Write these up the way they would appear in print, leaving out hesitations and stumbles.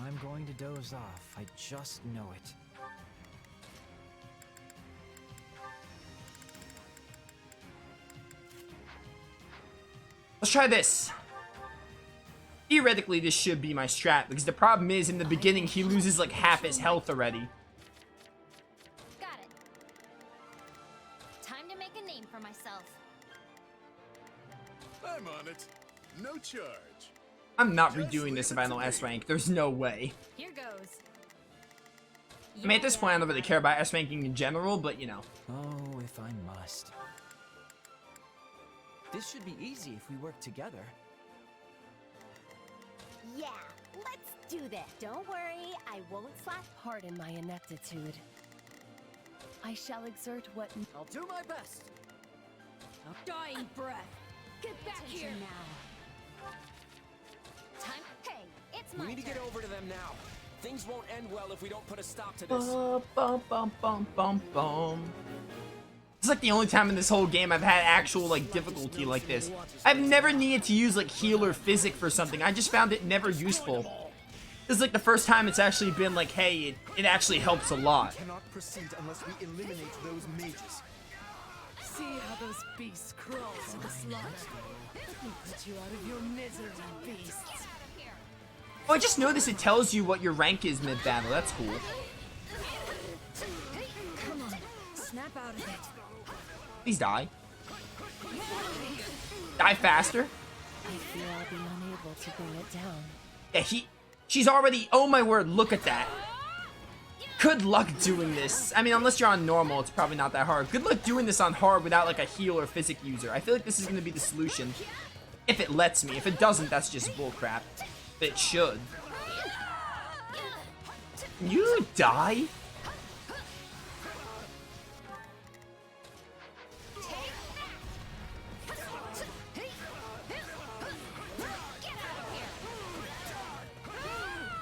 I'm going to doze off. I just know it. Let's try this. Theoretically, this should be my strat, because the problem is, in the beginning, he loses like half his health already. Got it. Time to make a name for myself. I'm on it. No charge. I'm not redoing this if I don't S rank. There's no way. Here goes. I mean, at this point, I don't really care about S ranking in general, but you know. Oh, if I must. This should be easy if we work together. Yeah, let's do this. Don't worry, I won't slap. Pardon my ineptitude. I shall exert what... I'll do my best. Dying breath! Get back here! Now. Time. Hey, it's We my need to turn. get over to them now. Things won't end well if we don't put a stop to this. Bum, bum, bum, bum, bum. It's like the only time in this whole game I've had actual like difficulty like this. I've never needed to use like heal or physic for something. I just found it never useful. This is like the first time it's actually been like, hey, it actually helps a lot. Cannot proceed unless we eliminate those mages. See how those beasts crawl to the slaughter. Let me put you out of your misery, beasts. Oh, I just noticed it tells you what your rank is mid-battle. That's cool. Come on, snap out of it. Please die. Die faster. I fear I'll be unable to bring it down. Yeah, she's already, oh my word, look at that. Good luck doing this. I mean, unless you're on normal, it's probably not that hard. Good luck doing this on hard without like a heal or physic user. I feel like this is going to be the solution. If it lets me. If it doesn't, that's just bullcrap. But it should. You die?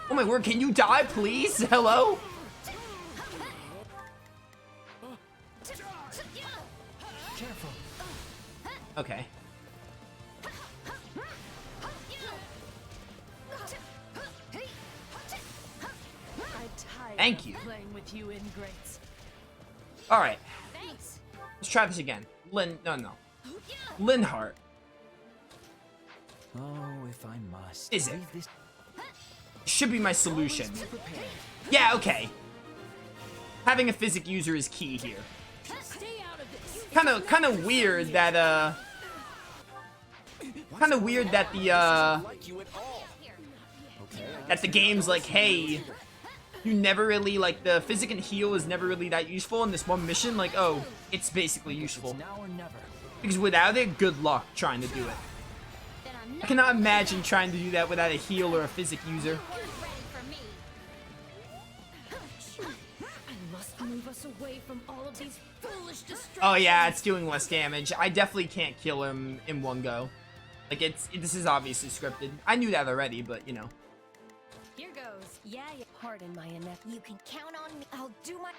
Oh my word, can you die, please? Hello? Careful. Okay. Thank you. Playing with you ingrates. Alright, Thanks. let's try this again. No. Linhart. Oh, if I must. Is it? Leave this Should be my solution. Yeah, okay. Having a physic user is key here. Stay out of this. Kind of weird that Like you at all. that the game's like, hey, you never really like the physic and heal is never really that useful in this one mission. Like, oh, it's basically useful now or never. because without it, good luck trying to do it. Then I'm I not cannot imagine trying to do that without a heal or a physic user. ready for me. I must move us away from all of these foolish distractions. Oh yeah, it's doing less damage. I definitely can't kill him in one go. Like this is obviously scripted. I knew that already, but you know. Here goes. Yeah, Pardon my ineptitude. you can count on me. I'll do my...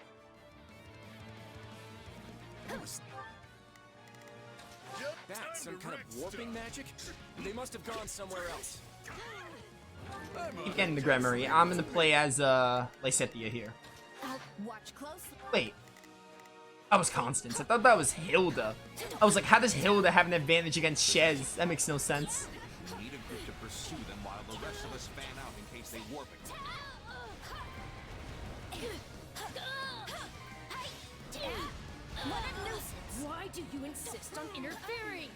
That's some kind of warping magic? They must have gone somewhere else. Keep getting the Gremory. I'm gonna play as Lysethia here. I'll watch closely. Wait. That was Constance. I thought that was Hilda. I was like, how does Hilda have an advantage against Shez? That makes no sense. We need a group to pursue them while the rest of us fan out in case they warp it. What a nuisance. Why do you insist on interfering?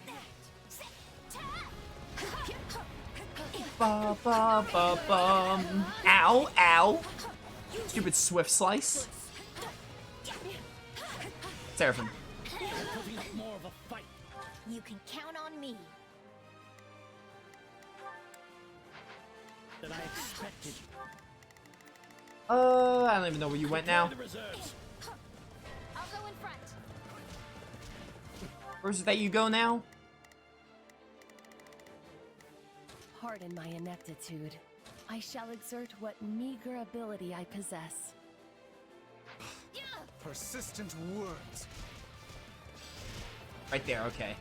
Ba ba ba bum. Ow, ow. Stupid Swift Slice. Seraphim. More of a fight. You can count on me. Than I expected. I don't even know where you went now. I'll go in front. Where's it that you go now? Pardon my ineptitude. I shall exert what meager ability I possess. Persistent words. Right there, okay.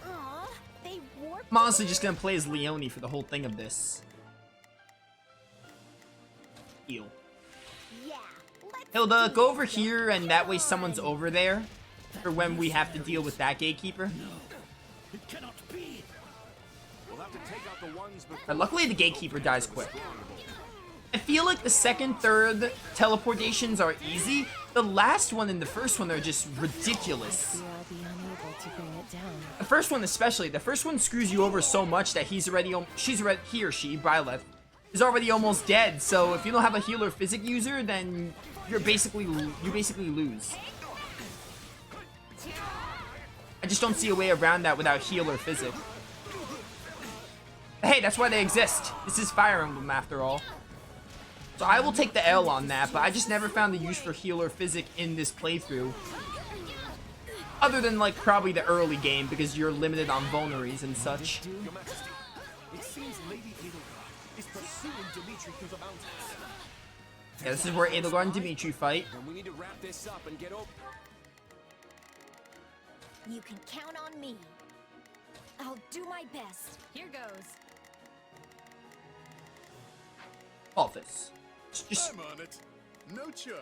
Aw, they warped. I'm honestly just gonna play as Leone for the whole thing of this. heal. Yeah. Let's Hilda, do go this. over here, and that way someone's over there for when we have to deal with that gatekeeper. It cannot be. We'll have to take out the ones before. But luckily, the gatekeeper dies quick. I feel like the second, third teleportations are easy. The last one and the first one are just ridiculous. I'll be unable to bring it down. The first one especially. The first one screws you over so much that he or she, Byleth, is already almost dead. So if you don't have a healer physic user, then you basically lose. I just don't see a way around that without healer physic. Hey, that's why they exist. This is Fire Emblem after all. So I will take the L on that, but I just never found the use for healer physic in this playthrough. Other than, like, probably the early game, because you're limited on vulneries and such. Your Majesty, it seems Lady Edelgard is pursuing Dimitri through the mountains. Yeah, this is where Edelgard and Dimitri fight. And we need to wrap this up and get over. You can count on me. I'll do my best. Here goes. Balthus. Just, I'm on it. No charge.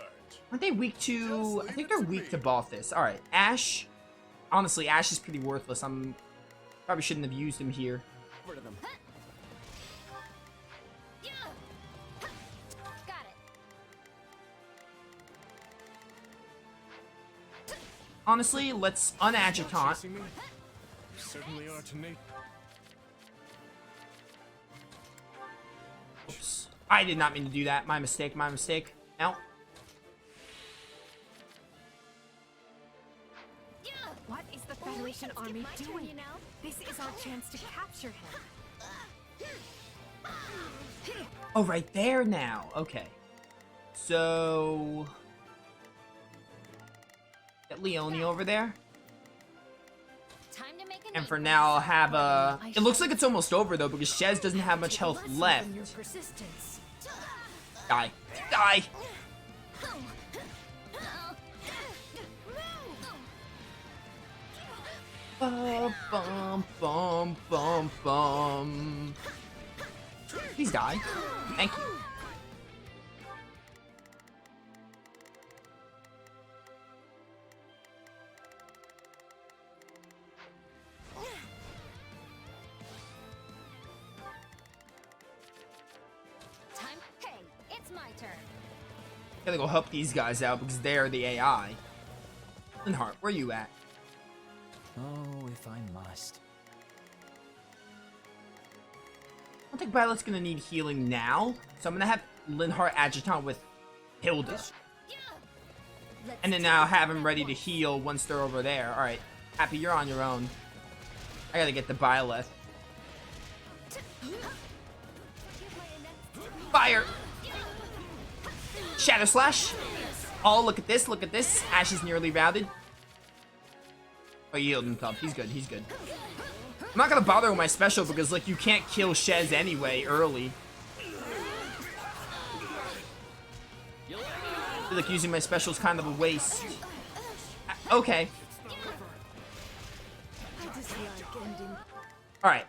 aren't they weak to... I think they're weak to Balthus. Alright, Ash. Honestly, Ash is pretty worthless. Probably shouldn't have used him here. Over to them. Got it. Honestly, let's unadjutant. Chasing me? You certainly are to me. Oops. I did not mean to do that. My mistake, my mistake. Now, What is the Federation Skip army my turn, doing? you know? This is our chance to capture him. oh, right there now. Okay. So... Get Leone over there. Time to make a And name for now, I'll have a... I It looks like it's almost over, though, because Shez doesn't have much health Lesson left. in your persistence. Die. Die! Bum, bum, bum, bum, bum. Please die. Thank you. Time. Hey, it's my turn. Gotta go help these guys out because they're the AI. Linhardt, where you at? Oh, if I must. I don't think Violet's gonna need healing now, so I'm gonna have Linhardt adjutant with Hilda. Let's And then do I'll this have all him at ready to once. heal once they're over there. Alright. Happy, you're on your own. I gotta get the Byleth. Fire! Shadow Slash! Oh, look at this, look at this. Ash is nearly routed. Oh, you healed him tough. He's good, he's good. I'm not gonna bother with my special because, like, you can't kill Shez anyway early. I feel like using my special is kind of a waste. Okay. I dislike ending. Alright.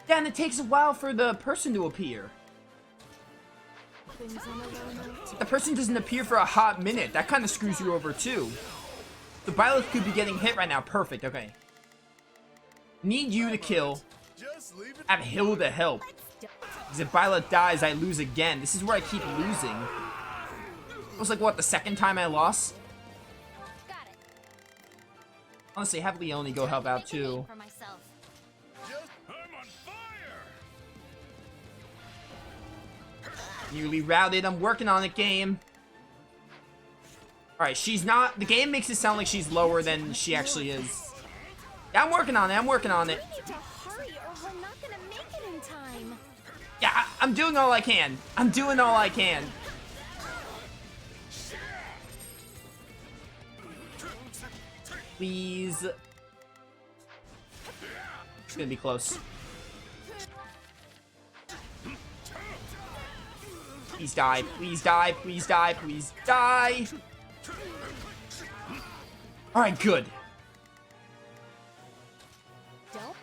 Yeah, and it takes a while for the person to appear. Things on a low note. The person doesn't appear for a hot minute. That kind of screws you over, too. The Byleth could be getting hit right now. Perfect, okay. Need you to kill. Just leave it. Have Hilda help. Because if Byleth dies, I lose again. This is where I keep losing. It was like, what, the second time I lost? Got it. Honestly, have Leone go help out, Make a name too. for myself. I'm on fire. Newly routed. I'm working on it, game. Alright, she's not... The game makes it sound like she's lower than she actually is. Yeah, I'm working on it. I'm working on it. We need to hurry or we're not gonna make it in time. Yeah, I'm doing all I can. I'm doing all I can. Please. It's gonna be close. Please die. Please die. Please die. Please die. Alright, good. Don't.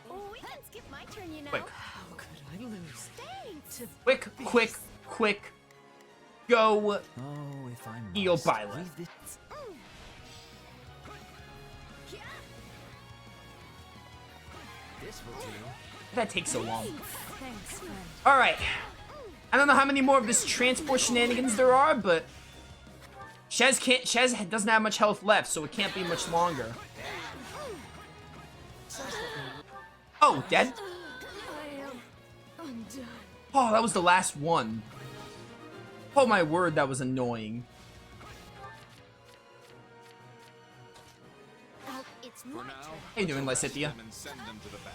Skip my turn, you know. Quick. How could I lose? Thanks. To Quick, quick, quick. Go. Oh, if I must. Eel Violet. Leave this- This will do. That takes so long. thanks, friend. Alright. I don't know how many more of this transport shenanigans there are, but Shez doesn't have much health left, so it can't be much longer. Oh, dead? I am undone. Oh, that was the last one. Oh my word, that was annoying. Oh, it's For my now, turn. How you doing, Lysithia? them and send them to the back.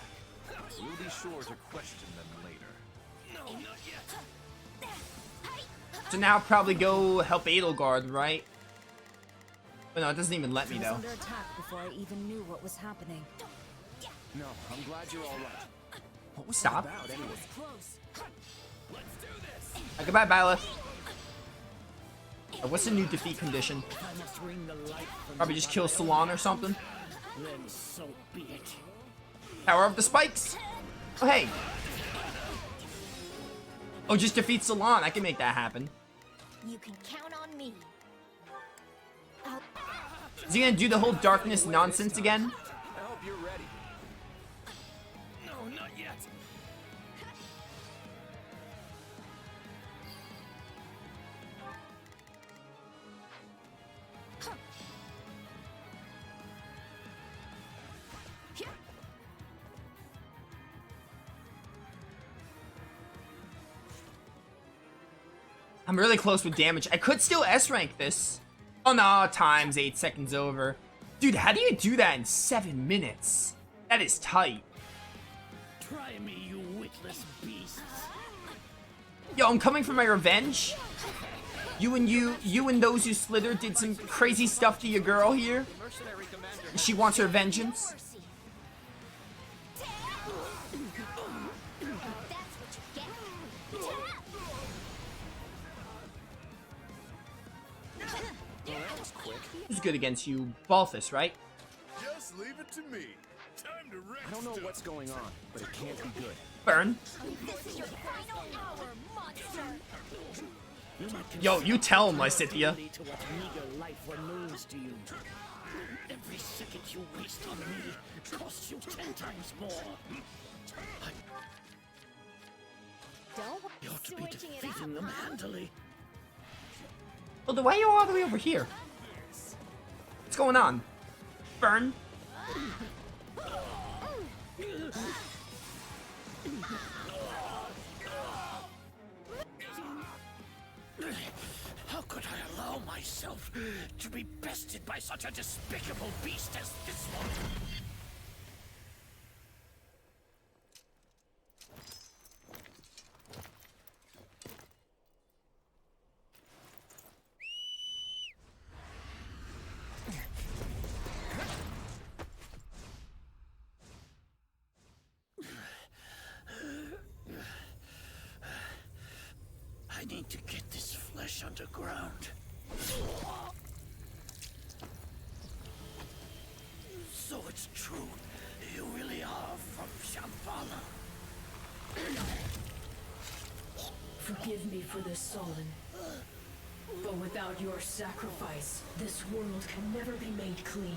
We'll be sure to question them later. So now probably go help Edelgard, right? But no, it doesn't even let me I was though. under attack before I even knew what was happening. No, I'm glad you're all right. What was Stop. that about anyway? Goodbye, Violet. What's the new defeat condition? Probably just kill Salon or something. Power of the spikes. Oh hey. Oh, just defeat Salon. I can make that happen. You can count on me. Oh, Is he gonna do the whole darkness nonsense again? I hope you're ready. I'm really close with damage. I could still S-rank this. Oh no, time's 8 seconds over. Dude, how do you do that in 7 minutes? That is tight. Try me, you witless beasts. Yo, I'm coming for my revenge. You and those who slither did some crazy stuff to your girl here. Mercenary commander. And she wants her vengeance. mercy. That's what you get. Well, that was quick. Who's good against you? Balthus, right? Just leave it to me. Time to wreck I don't know stuff. what's going on, but it can't be good. Burn. This is your final hour, monster. You're not Yo, you tell him, Lysithia. consenting to what meager life remains to you. Every second you waste on me costs you 10 times more. Don't You ought to be switching it defeating up, them huh? handily. Well, then why are you all the way over here? What's going on? Burn. How could I allow myself to be bested by such a despicable beast as this one? I need to get this flesh underground. So it's true. You really are from Shambhala. Forgive me for this, Solon. But without your sacrifice, this world can never be made clean.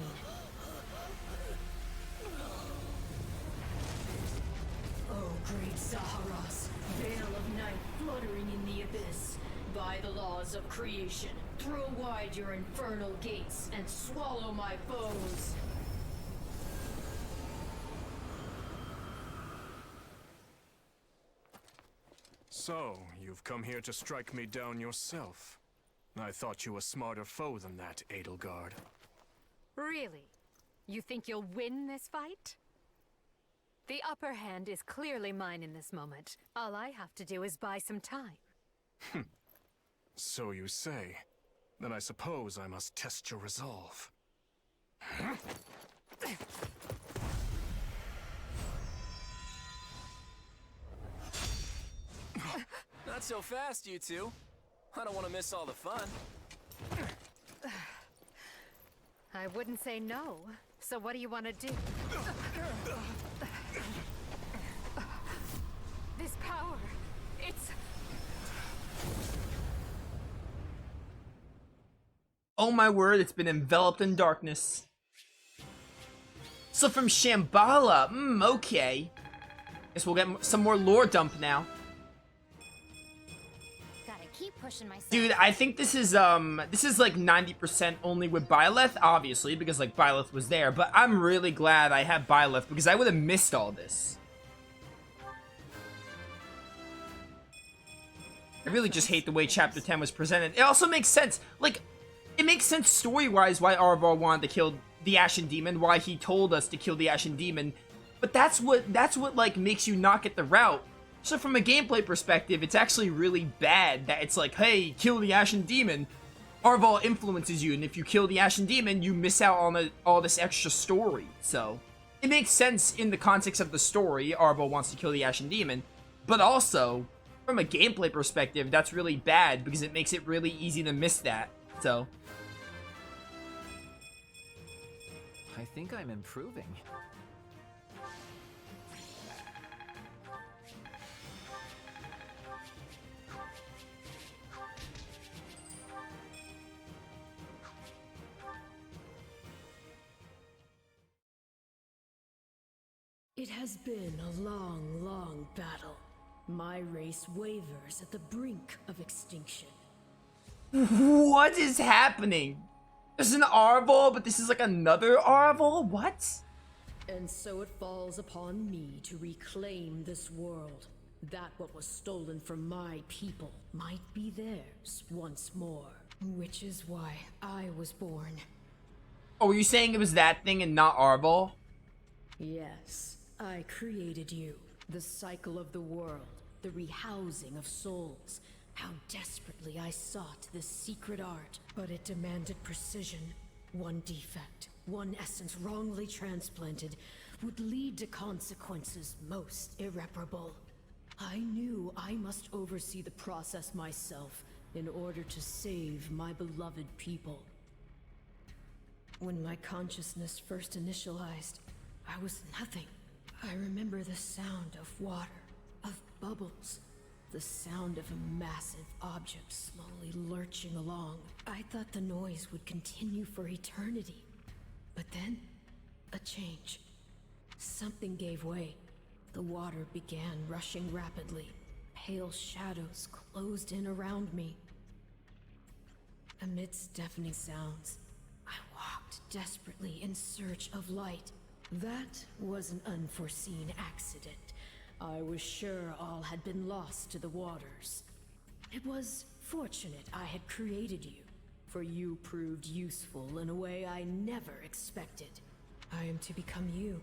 Oh, great Zaharas, veil of night fluttering in the abyss. By the laws of creation, throw wide your infernal gates and swallow my foes. So, you've come here to strike me down yourself. I thought you a smarter foe than that, Edelgard. Really? You think you'll win this fight? The upper hand is clearly mine in this moment. All I have to do is buy some time. So you say. Then I suppose I must test your resolve. Not so fast, you two. I don't want to miss all the fun. I wouldn't say no. So what do you want to do? Oh my word, it's been enveloped in darkness. So from Shambhala, okay. Guess we'll get some more lore dump now. Gotta keep pushing myself. Dude, I think this is like 90% only with Byleth, obviously, because like Byleth was there, but I'm really glad I have Byleth because I would have missed all this. I really just hate the way Chapter 10 was presented. It also makes sense, like, it makes sense story-wise why Arval wanted to kill the Ashen Demon, why he told us to kill the Ashen Demon, but that's what like makes you not get the route. So from a gameplay perspective, it's actually really bad that it's like, hey, kill the Ashen Demon. Arval influences you, and if you kill the Ashen Demon, you miss out on all this extra story. So it makes sense in the context of the story, Arval wants to kill the Ashen Demon, but also from a gameplay perspective, that's really bad because it makes it really easy to miss that. So I think I'm improving. It has been a long, long battle. My race wavers at the brink of extinction. what is happening? There's an Arval, but this is like another Arval? What? And so it falls upon me to reclaim this world. That what was stolen from my people might be theirs once more. Which is why I was born. Oh, were you saying it was that thing and not Arval? Yes, I created you. The cycle of the world, the rehousing of souls. How desperately I sought this secret art, but it demanded precision. One defect, one essence wrongly transplanted, would lead to consequences most irreparable. I knew I must oversee the process myself in order to save my beloved people. When my consciousness first initialized, I was nothing. I remember the sound of water, of bubbles, the sound of a massive object slowly lurching along. I thought the noise would continue for eternity. But then, a change. Something gave way. The water began rushing rapidly. Pale shadows closed in around me. Amidst deafening sounds, I walked desperately in search of light. That was an unforeseen accident. I was sure all had been lost to the waters. It was fortunate I had created you, for you proved useful in a way I never expected. I am to become you.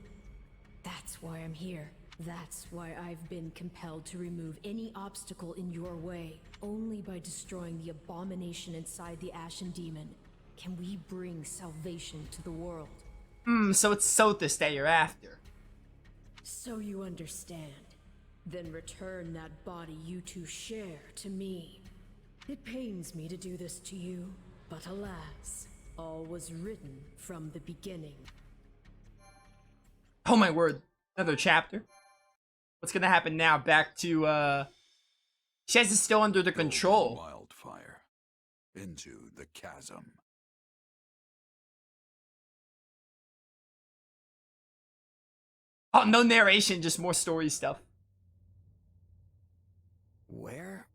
That's why I'm here. That's why I've been compelled to remove any obstacle in your way. Only by destroying the abomination inside the Ashen Demon can we bring salvation to the world. So it's Sothis that you're after. So you understand. Then return that body you two share to me. It pains me to do this to you, but alas, all was written from the beginning. Oh my word. Another chapter. What's gonna happen now? Back to, Shez is still under the control. Wildfire. Into the chasm. Oh, no narration, just more story stuff. Where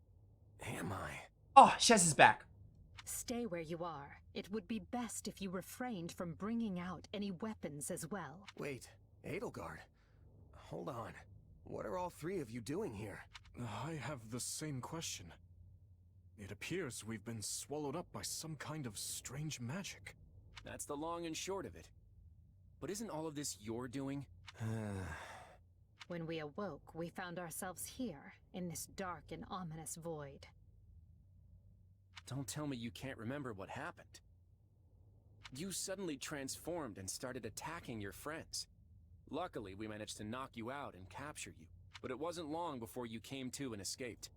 am I? Oh, Shez is back. Stay where you are. It would be best if you refrained from bringing out any weapons as well. Wait, Edelgard. Hold on. What are all three of you doing here? I have the same question. It appears we've been swallowed up by some kind of strange magic. That's the long and short of it. But isn't all of this your doing? When we awoke, we found ourselves here, in this dark and ominous void. Don't tell me you can't remember what happened. You suddenly transformed and started attacking your friends. Luckily, we managed to knock you out and capture you, but it wasn't long before you came to and escaped.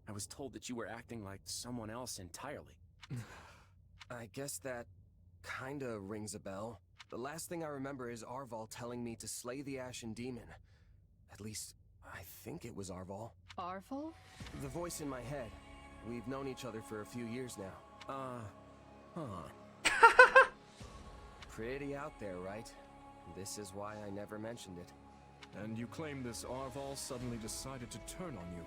I was told that you were acting like someone else entirely. I guess that kinda rings a bell. The last thing I remember is Arval telling me to slay the Ashen Demon. At least, I think it was Arval. Arval? The voice in my head. We've known each other for a few years now. Huh. Pretty out there, right? This is why I never mentioned it. And you claim this Arval suddenly decided to turn on you.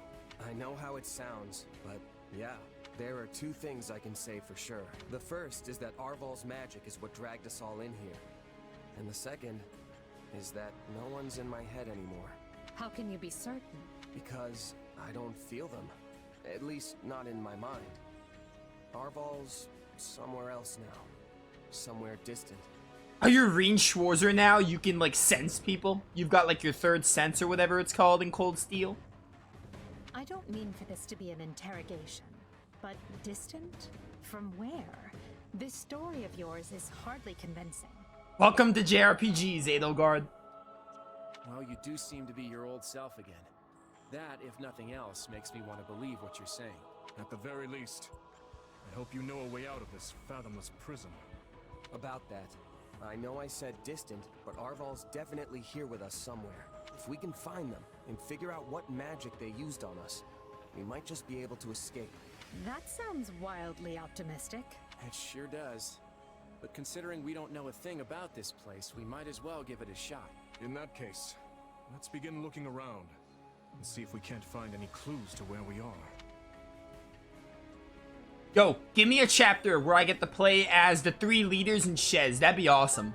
I know how it sounds, but yeah. There are two things I can say for sure. The first is that Arval's magic is what dragged us all in here. And the second is that no one's in my head anymore. How can you be certain? Because I don't feel them. At least not in my mind. Arval's somewhere else now. Somewhere distant. Are you Reen Schwarzer now? You can, like, sense people? You've got, like, your third sense or whatever it's called in Cold Steel? I don't mean for this to be an interrogation, but distant? From where? This story of yours is hardly convincing. Welcome to JRPGs, Edelgard. Well, you do seem to be your old self again. That, if nothing else, makes me want to believe what you're saying. At the very least, I hope you know a way out of this fathomless prison. About that, I know I said distant, but Arval's definitely here with us somewhere. If we can find them and figure out what magic they used on us, we might just be able to escape. That sounds wildly optimistic. It sure does. But considering we don't know a thing about this place, we might as well give it a shot. In that case, let's begin looking around and see if we can't find any clues to where we are. Yo, give me a chapter where I get to play as the 3 leaders in Shez. That'd be awesome.